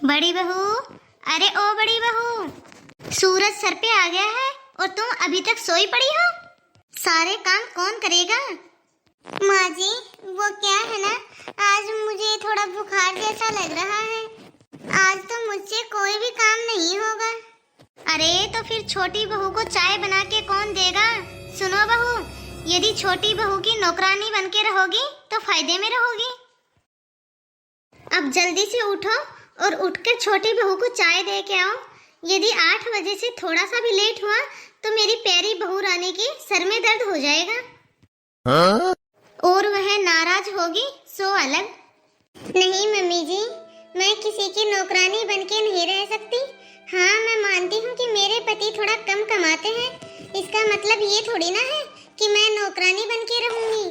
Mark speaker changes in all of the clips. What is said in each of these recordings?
Speaker 1: बड़ी बहू, अरे ओ बड़ी बहू, सूरज सर पे आ गया है और तुम अभी तक सोई पड़ी हो। सारे काम कौन करेगा? माँ जी, वो क्या है ना, आज मुझे थोड़ा बुखार जैसा लग रहा है। आज तो मुझसे कोई भी काम नहीं होगा। अरे तो फिर छोटी बहू को चाय बना के कौन देगा? सुनो बहू, यदि छोटी बहू की नौकरानी बन के रहोगी तो फायदे में रहोगी। अब जल्दी से उठो और उठकर छोटी बहू को चाय दे के आओ। यदि 8 बजे से थोड़ा सा भी लेट हुआ तो मेरी प्यारी बहू रानी की सर में दर्द हो जाएगा। और वह नाराज होगी सो अलग। नहीं मम्मी जी, मैं किसी की नौकरानी बन के नहीं रह सकती। हाँ, मैं मानती हूँ कि मेरे पति थोड़ा कम कमाते हैं, इसका मतलब ये थोड़ी ना है कि मैं नौकरानी बन के रहूंगी।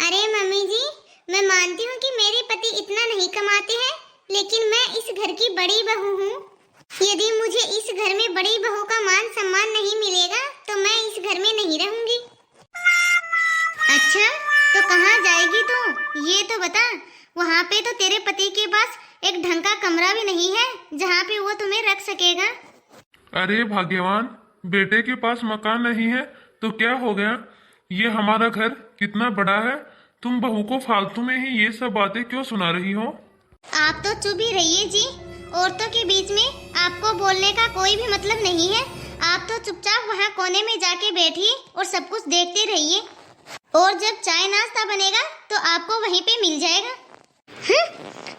Speaker 1: अरे मम्मी जी, मैं मानती हूँ कि मेरे पति इतना नहीं कमाते हैं, लेकिन मैं इस घर की बड़ी बहू हूँ। यदि मुझे इस घर में बड़ी बहू का मान सम्मान नहीं मिलेगा तो मैं इस घर में नहीं रहूंगी। अच्छा, तो कहाँ जाएगी तू? ये तो बता। वहाँ पे तो तेरे पति के पास एक ढंग का कमरा भी नहीं है जहाँ पे वो तुम्हें रख सकेगा।
Speaker 2: अरे भाग्यवान, बेटे के पास मकान नहीं है तो क्या हो गया? ये हमारा घर कितना बड़ा है। तुम बहू को फालतू में ही ये सब बातें क्यों सुना रही हो?
Speaker 1: आप तो चुप ही रहिए जी। औरतों के बीच में आपको बोलने का कोई भी मतलब नहीं है। आप तो चुपचाप वहाँ कोने में जाके बैठिए और सब कुछ देखते रहिए। और जब चाय नाश्ता बनेगा तो आपको वहीं पे मिल जाएगा।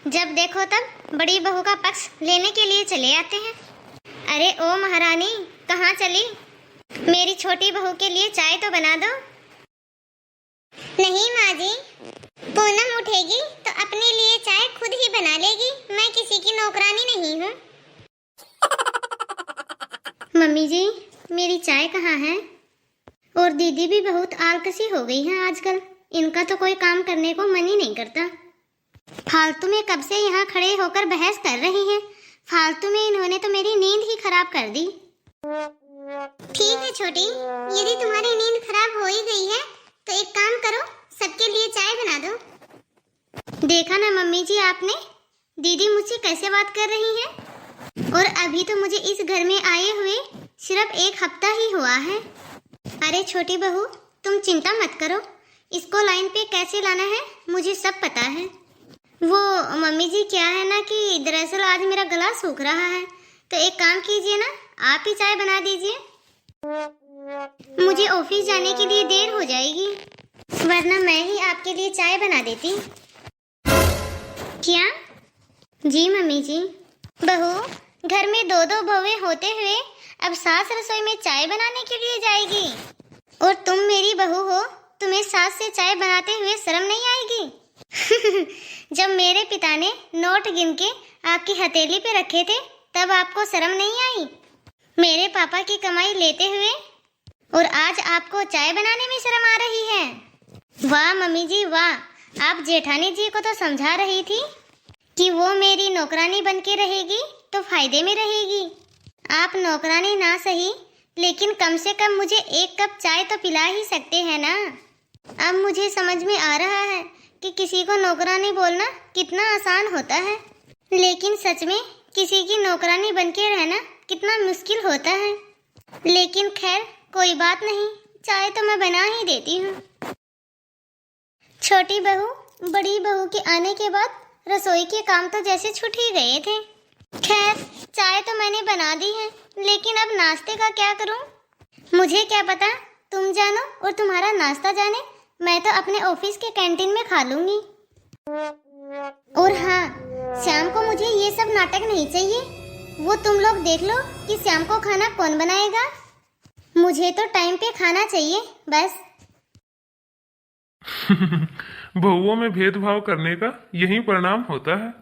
Speaker 1: जब देखो तब बड़ी बहू का पक्ष लेने के लिए चले आते हैं। अरे ओ महारानी, कहाँ चली? मेरी छोटी बहू के लिए चाय तो बना दो। नहीं माँ जी, पूनम उठेगी तो अपने लिए चाय खुद ही बना लेगी। मैं किसी की नौकरानी नहीं हूँ। मम्मी जी, मेरी चाय कहाँ है? और दीदी भी बहुत आलसी हो गई है आजकल। इनका तो कोई काम करने को मन ही नहीं करता। फालतू में कब से यहाँ खड़े होकर बहस कर रही हैं। फालतू में इन्होंने तो मेरी नींद ही खराब कर दी। ठीक है छोटी, यदि तुम्हारी नींद खराब हो ही गई है तो एक काम करो, सबके लिए चाय बना दो। देखा ना मम्मी जी आपने, दीदी मुझसे कैसे बात कर रही हैं। और अभी तो मुझे इस घर में आए हुए सिर्फ 1 हफ्ता ही हुआ है। अरे छोटी बहू, तुम चिंता मत करो, इसको लाइन पे कैसे लाना है मुझे सब पता है। वो मम्मी जी क्या है ना कि दरअसल आज मेरा गला सूख रहा है, तो एक काम कीजिए ना, आप ही चाय बना दीजिए। मुझे ऑफिस जाने के लिए देर हो जाएगी, वरना मैं ही आपके लिए चाय बना देती। क्या? जी मम्मी जी। बहू, घर में 2-2 बहुएं होते हुए अब सास रसोई में चाय बनाने के लिए जाएगी। और तुम मेरी बहू हो, तुम्हें सास से चाय बनाते हुए शर्म नहीं आएगी? जब मेरे पिता ने नोट गिन के आपकी हथेली पे रखे थे तब आपको शर्म नहीं आई? मेरे पापा की कमाई लेते हुए और आज आपको चाय बनाने में शर्म आ रही है। वाह मम्मी जी वाह, आप जेठानी जी को तो समझा रही थी कि वो मेरी नौकरानी बन के रहेगी तो फायदे में रहेगी। आप नौकरानी ना सही, लेकिन कम से कम मुझे 1 कप चाय तो पिला ही सकते हैं ना। अब मुझे समझ में आ रहा है कि किसी को नौकरानी बोलना कितना आसान होता है, लेकिन सच में किसी की नौकरानी बन के रहना कितना मुश्किल होता है। लेकिन खैर कोई बात नहीं, चाय तो मैं बना ही देती हूँ। छोटी बहू, बड़ी बहू के आने के बाद रसोई के काम तो जैसे छूट ही गए थे। खैर चाय तो मैंने बना दी है, लेकिन अब नाश्ते का क्या करूँ? मुझे क्या पता, तुम जानो और तुम्हारा नाश्ता जाने। मैं तो अपने ऑफिस के कैंटीन में खा लूंगी। और हाँ, शाम को मुझे ये सब नाटक नहीं चाहिए। वो तुम लोग देख लो कि शाम को खाना कौन बनाएगा। मुझे तो टाइम पे खाना चाहिए बस।
Speaker 2: बहुओं में भेदभाव करने का यही परिणाम होता है।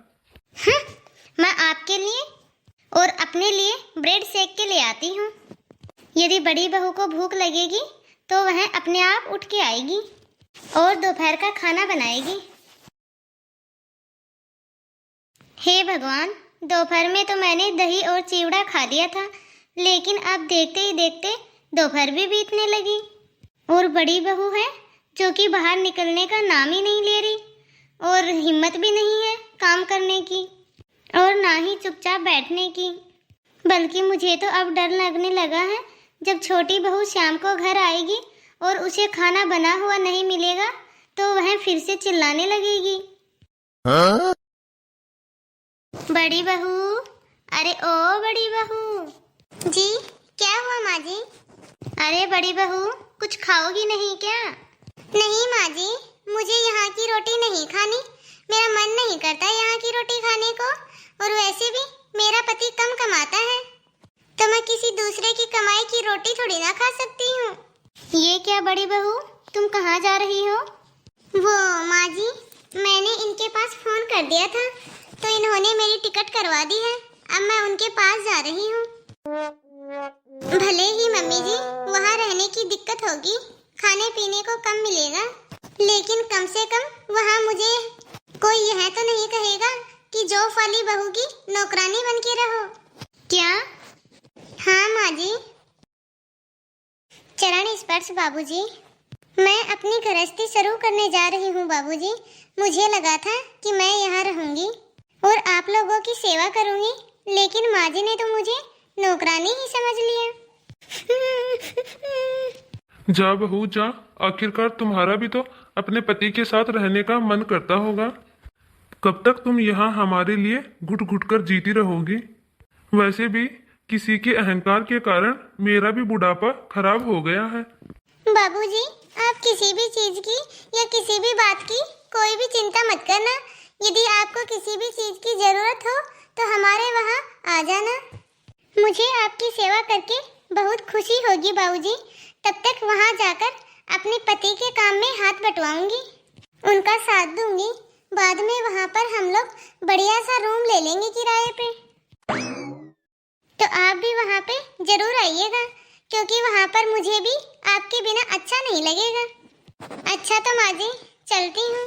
Speaker 1: मैं आपके लिए और अपने लिए ब्रेड सेक के ले आती हूँ। यदि बड़ी बहू को भूख लगेगी तो वह अपने आप उठ के आएगी और दोपहर का खाना बनाएगी। हे भगवान, दोपहर में तो मैंने दही और चिवड़ा खा लिया था, लेकिन अब देखते ही देखते दोपहर भी बीतने लगी। और बड़ी बहू है जो कि बाहर निकलने का नाम ही नहीं ले रही और हिम्मत भी नहीं है काम करने की। और ना ही चुपचाप बैठने की। बल्कि मुझे तो अब डर लगने लगा है, जब छोटी बहू शाम को घर आएगी और उसे खाना बना हुआ नहीं मिलेगा तो वह फिर से चिल्लाने लगेगी। बड़ी बहू, अरे ओ बड़ी बहू। जी क्या हुआ माँ जी? अरे बड़ी बहू, कुछ खाओगी नहीं क्या? नहीं माँ जी, मुझे यहाँ की रोटी नहीं खानी। मेरा मन नहीं करता यहाँ की रोटी खाने को, और वैसे भी मेरा पति कम कमाता है, तो मैं किसी दूसरे की कमाई की रोटी थोड़ी ना खा सकती हूँ। ये क्या बड़ी बहू, तुम कहाँ जा रही हो? वो माँ जी, मैंने इनके पास फोन कर दिया था तो इन्होंने मेरी टिकट करवा दी है। अब मैं उनके पास जा रही हूँ। भले ही मम्मी जी वहाँ रहने की दिक्कत होगी, खाने पीने को कम मिलेगा, लेकिन कम से कम वहाँ मुझे कोई यह तो नहीं कहेगा कि जॉब वाली बहू की नौकरानी बन के रहो। क्या? हाँ माँ जी। चरण स्पर्श बाबूजी। मैं अपनी गृहस्थी शुरू करने जा रही हूँ बाबूजी। मुझे लगा था कि मैं यहाँ रहूंगी और आप लोगों की सेवा करूंगी, लेकिन माँ जी ने तो मुझे नौकरानी ही समझ लिया।
Speaker 2: जा बहू जा, आखिरकार तुम्हारा भी तो अपने पति के साथ रहने का मन करता होगा। कब तक तुम यहाँ हमारे लिए घुट घुट कर जीती रहोगी? वैसे भी किसी के अहंकार के कारण मेरा भी बुढ़ापा खराब हो गया है।
Speaker 1: बाबूजी, आप किसी भी चीज की या किसी भी बात की कोई भी चिंता मत करना। यदि आपको किसी भी चीज की जरूरत हो तो हमारे वहाँ आ जाना। मुझे आपकी सेवा करके बहुत खुशी होगी बाबूजी। तब तक वहाँ जाकर अपने पति के काम में हाथ बटवाऊंगी, उनका साथ दूंगी। बाद में वहाँ पर हम लोग बढ़िया सा रूम ले लेंगे किराए पे। तो आप भी वहाँ पे जरूर आइएगा, क्योंकि वहाँ पर मुझे भी आपके बिना अच्छा नहीं लगेगा। अच्छा तो माँ जी, चलती हूँ।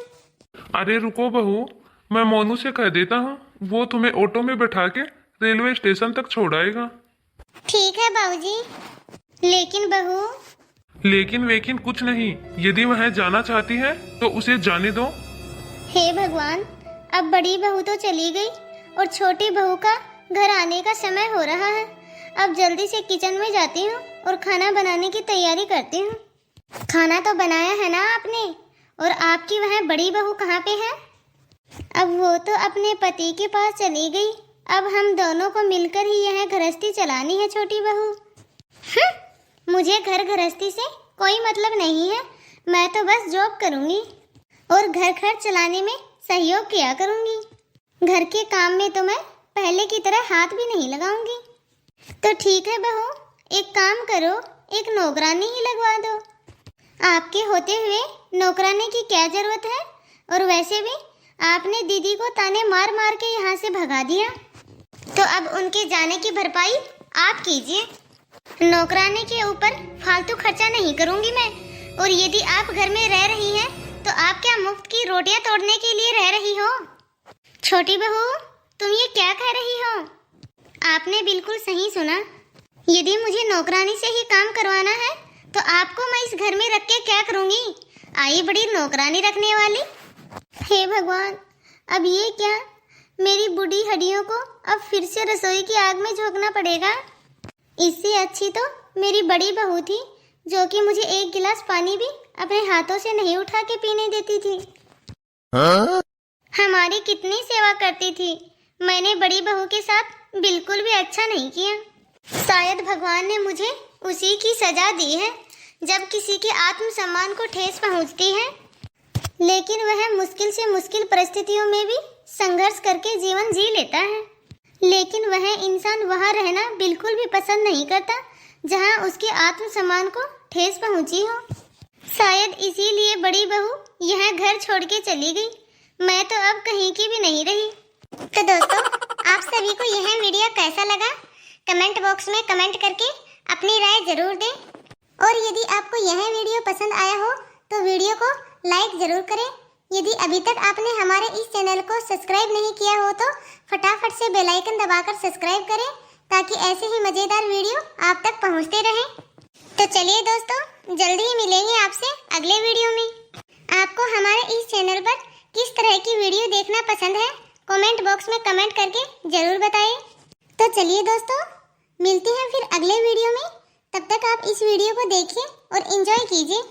Speaker 2: अरे रुको बहू, मैं मोनू से कह देता हूँ, वो तुम्हें ऑटो में बैठा के रेलवे स्टेशन तक छोड़ आएगा।
Speaker 1: ठीक है बाबूजी। लेकिन बहू।
Speaker 2: लेकिन वेकिन कुछ नहीं, यदि वह जाना चाहती है तो उसे जाने दो।
Speaker 1: हे भगवान, अब बड़ी बहू तो चली गई और छोटी बहू का घर आने का समय हो रहा है। अब जल्दी से किचन में जाती हूँ और खाना बनाने की तैयारी करती हूँ। खाना तो बनाया है ना आपने, और आपकी वह बड़ी बहू कहाँ पे है? अब वो तो अपने पति के पास चली गई। अब हम दोनों को मिलकर ही यह गृहस्थी चलानी है। छोटी बहू, मुझे घर गृहस्थी से कोई मतलब नहीं है। मैं तो बस जॉब करूँगी और घर खर्च चलाने में सहयोग किया करूँगी। घर के काम में तो मैं पहले की तरह हाथ भी नहीं लगाऊंगी। तो ठीक है बहू, एक काम करो, एक नौकरानी ही लगवा दो। आपके होते हुए नौकरानी की क्या जरूरत है? और वैसे भी आपने दीदी को ताने मार मार के यहाँ से भगा दिया, तो अब उनके जाने की भरपाई आप कीजिए। नौकरानी के ऊपर फालतू खर्चा नहीं करूँगी मैं। और यदि आप घर में रह रही हैं तो आप क्या मुफ्त की रोटियां तोड़ने के लिए रह रही हो? छोटी बहू, तुम ये क्या कह रही हो? आपने बिल्कुल सही सुना। यदि मुझे नौकरानी से ही काम करवाना है तो आपको मैं इस घर में रख के क्या करूँगी? आई बड़ी नौकरानी रखने वाली। हे भगवान, अब ये क्या? मेरी बूढ़ी हड्डियों को अब फिर से रसोई की आग में झोंकना पड़ेगा। इससे अच्छी तो मेरी बड़ी बहू थी, जो कि मुझे एक गिलास पानी भी अपने हाथों से नहीं उठा के पीने देती थी। हमारी कितनी सेवा करती थी। मैंने बड़ी बहू के साथ बिल्कुल भी अच्छा नहीं किया। शायद भगवान ने मुझे उसी की सजा दी है, जब किसी के आत्मसम्मान को ठेस पहुंचती है। लेकिन वह मुश्किल से मुश्किल परिस्थितियों में भी संघर्ष करके जीवन जी लेता है। लेकिन वह इंसान वहाँ रहना बिल्कुल भी पसंद नहीं करता जहाँ उसके आत्मसम्मान को ठेस पहुंची हो। शायद इसीलिए बड़ी बहू यह घर छोड़ के चली गई। मैं तो अब कहीं की भी नहीं रही। तो दोस्तों, आप सभी को यह वीडियो कैसा लगा? कमेंट बॉक्स में कमेंट करके अपनी राय जरूर दें। और यदि आपको यह वीडियो पसंद आया हो तो वीडियो को लाइक जरूर करें। यदि अभी तक आपने हमारे इस चैनल को सब्सक्राइब नहीं किया हो तो फटाफट से बेल आइकन दबाकर सब्सक्राइब करें, ताकि ऐसे ही मजेदार वीडियो आप तक पहुंचते रहें। तो चलिए दोस्तों, जल्दी ही मिलेंगे आपसे अगले वीडियो में। आपको हमारे इस चैनल पर किस तरह की वीडियो देखना पसंद है कमेंट बॉक्स में कमेंट करके जरूर बताएं। तो चलिए दोस्तों, मिलते हैं फिर अगले वीडियो में। तब तक आप इस वीडियो को देखिए और एंजॉय कीजिए।